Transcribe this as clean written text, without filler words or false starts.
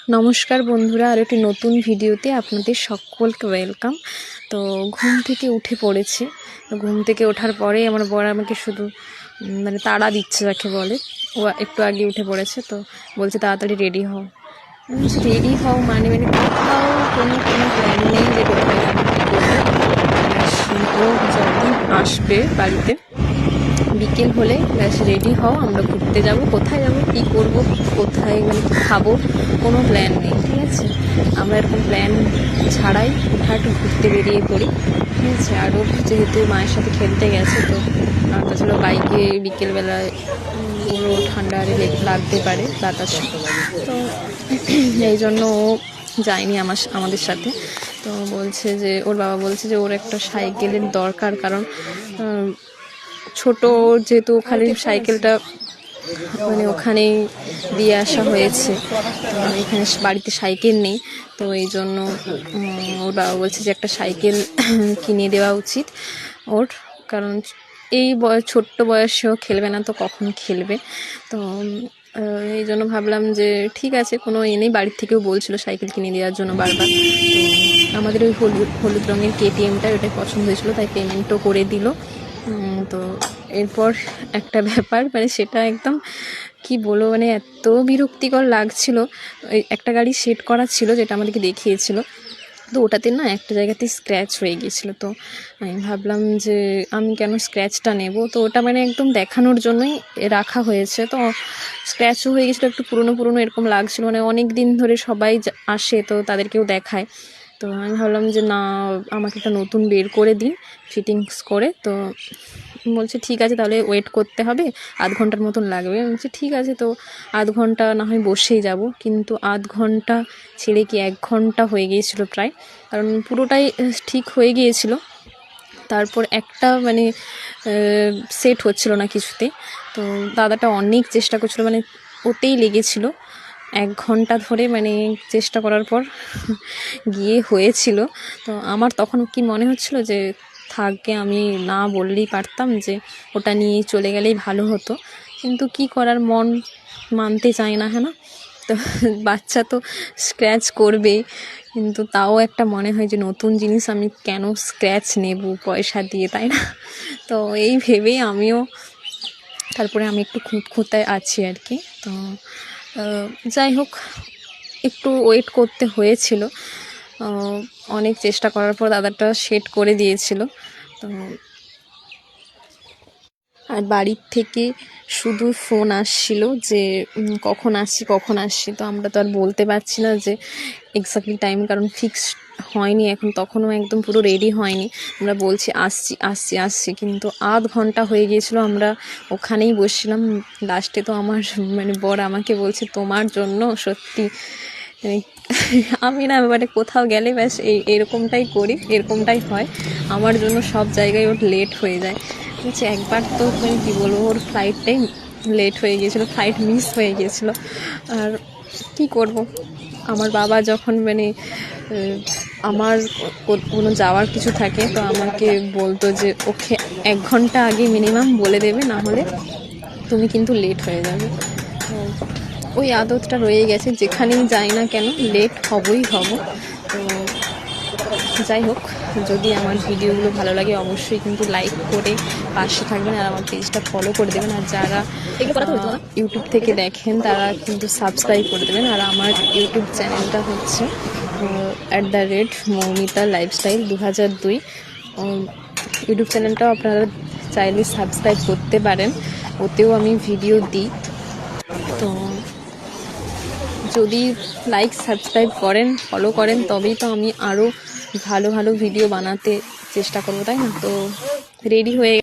নমস্কার বন্ধুরা, আর একটি নতুন ভিডিওতে আপনাদের সকলকে ওয়েলকাম। তো ঘুম থেকে উঠে পড়েছি। তো ঘুম থেকে ওঠার পরে আমার বর আমাকে শুধু মানে তাড়া দিচ্ছে, যাকে বলে। ও একটু আগে উঠে পড়েছে, তো বলছে তাড়াতাড়ি রেডি হও। রেডি হও মানে মানে কোথাও কোনো প্ল্যান নেই যে কোথায় আমি কী করবো। ও যখন আসবে বাড়িতে বিকেল হলে ব্যাস রেডি হও, আমরা ঘুরতে যাব। কোথায় যাব, কী করব, কোথায় মানে কী খাবো, কোনো প্ল্যান নেই, ঠিক আছে। আমরা এরকম প্ল্যান ছাড়াই হুটহাট ঘুরতে বেরিয়ে পড়ি, ঠিক আছে। আরও যেহেতু মায়ের সাথে খেলতে গেছে, তো তাছাড়া বাইকে বিকেলবেলায় পুরো ঠান্ডা লাগতে পারে বাতাস, তো এই জন্য ও যায়নি আমাদের সাথে। তো বলছে যে ওর বাবা বলছে যে ওর একটা সাইকেলের দরকার, কারণ ছোট যেহেতু ওখানে সাইকেলটা মানে ওখানেই দিয়ে আসা হয়েছে, এখানে বাড়িতে সাইকেল নেই। তো এই জন্য ওর বাবা বলছে যে একটা সাইকেল কিনে দেওয়া উচিত ওর, কারণ এই ছোট্ট বয়সেও খেলবে না তো কখন খেলবে। তো এই জন্য ভাবলাম যে ঠিক আছে, কোনো নেই। বাড়ির থেকেও বলছিল সাইকেল কিনে দেওয়ার জন্য বারবার। তো আমাদের ওই হলুদ রঙের কেটিএমটা, ওটাই পছন্দ হয়েছিল, তাই পেমেন্টও করে দিল। তো এরপর একটা ব্যাপার, মানে সেটা একদম কি বলবো, মানে এত বিরক্তিকর লাগছিল। একটা গাড়ি সেট করা ছিল যেটা আমাদেরকে দেখিয়েছিল, তো ওটাতে না একটা জায়গাতে স্ক্র্যাচ হয়ে গিয়েছিলো। তো আমি ভাবলাম যে আমি কেন স্ক্র্যাচটা নেব, তো ওটা মানে একদম দেখানোর জন্যই রাখা হয়েছে। তো স্ক্র্যাচও হয়ে গেছিলো, একটু পুরনো এরকম লাগছিলো, মানে অনেক দিন ধরে সবাই আসে তো তাদেরকেও দেখায়। তো আমি ভাবলাম যে না, আমাকে একটা নতুন বের করে দিন ফিটিংস করে। তো বলছে ঠিক আছে, তাহলে ওয়েট করতে হবে, আধ ঘন্টার মতন লাগবে। বলছে ঠিক আছে, তো আধ ঘন্টা না হয় বসেই যাব। কিন্তু আধ ঘন্টা ছেড়ে কি 1 ঘন্টা হয়ে গিয়েছিলো প্রায়, কারণ পুরোটাই ঠিক হয়ে গিয়েছিল। তারপর একটা মানে সেট হচ্ছিল না কিছুতে। তো দাদাটা অনেক চেষ্টা করছিল, মানে ওতেই লেগেছিল 1 ঘন্টা ধরে, মানে চেষ্টা করার পর গিয়ে হয়েছিল। তো আমার তখন কি মনে হচ্ছিল যে থাকে, আমি না বললেই পারতাম যে ওটা নিয়েই চলে গেলেই ভালো হতো, কিন্তু কি করার, মন মানতে চায় না, হ্যাঁ না। তো বাচ্চা তো স্ক্র্যাচ করবেই, কিন্তু তাও একটা মনে হয় যে নতুন জিনিস আমি কেন স্ক্র্যাচ নেব পয়সা দিয়ে, তাই না। তো এই ভেবেই আমিও তারপরে আমি একটু খুঁতখুঁতায় আছি আর কি। তো যাই হোক, একটু ওয়েট করতে হয়েছিল। অনেক চেষ্টা করার পর দাদাটা সেট করে দিয়েছিল। তো আর বাড়ির থেকে শুধু ফোন আসছিল যে কখন আসছি। তো আমরা তো আর বলতে পারছি না যে এক্স্যাক্টলি টাইম, কারণ ফিক্সড হয়নি এখন, তখনও একদম পুরো রেডি হয়নি। আমরা বলছি আসছি, কিন্তু আধ ঘন্টা হয়ে গিয়েছিলো, আমরা ওখানেই বসছিলাম। লাস্টে তো আমার মানে বর আমাকে বলছে তোমার জন্য সত্যি আমি না এবারে কোথাও গেলে ব্যাস এরকমটাই করি, এরকমটাই হয় আমার জন্য, সব জায়গায় ওর লেট হয়ে যায়। হচ্ছে একবার তো মানে কী বলবো, ওর ফ্লাইটটাই লেট হয়ে গিয়েছিলো, ফ্লাইট মিস হয়ে গিয়েছিলো। আর কি করব, আমার বাবা যখন মানে আমার কোনো যাওয়ার কিছু থাকে তো আমাকে বলতো যে ওকে 1 ঘন্টা আগে মিনিমাম বলে দেবে, না হলে তুমি কিন্তু লেট হয়ে যাবে। তো ওই আদতটা রয়ে গেছে, যেখানেই যাই না কেন লেট হবই হব। তো যাই হোক, যদি আমার ভিডিওগুলো ভালো লাগে অবশ্যই কিন্তু লাইক করে পাশে থাকবেন, আর আমার পেজটা ফলো করে দেবেন। আর যারা ইউটিউব থেকে দেখেন তারা কিন্তু সাবস্ক্রাইব করে দেবেন। আর আমার ইউটিউব চ্যানেলটা হচ্ছে @মৌমিতা লাইফস্টাইল 2002। ইউটিউব চ্যানেলটাও আপনারা চাইলে সাবস্ক্রাইব করতে পারেন, ওতেও আমি ভিডিও দিই। তো যদি লাইক সাবস্ক্রাইব করেন, ফলো করেন, তবেই তো আমি আরও ভালো ভিডিও বানাতে চেষ্টা করবো, তাই না। তো রেডি হয়ে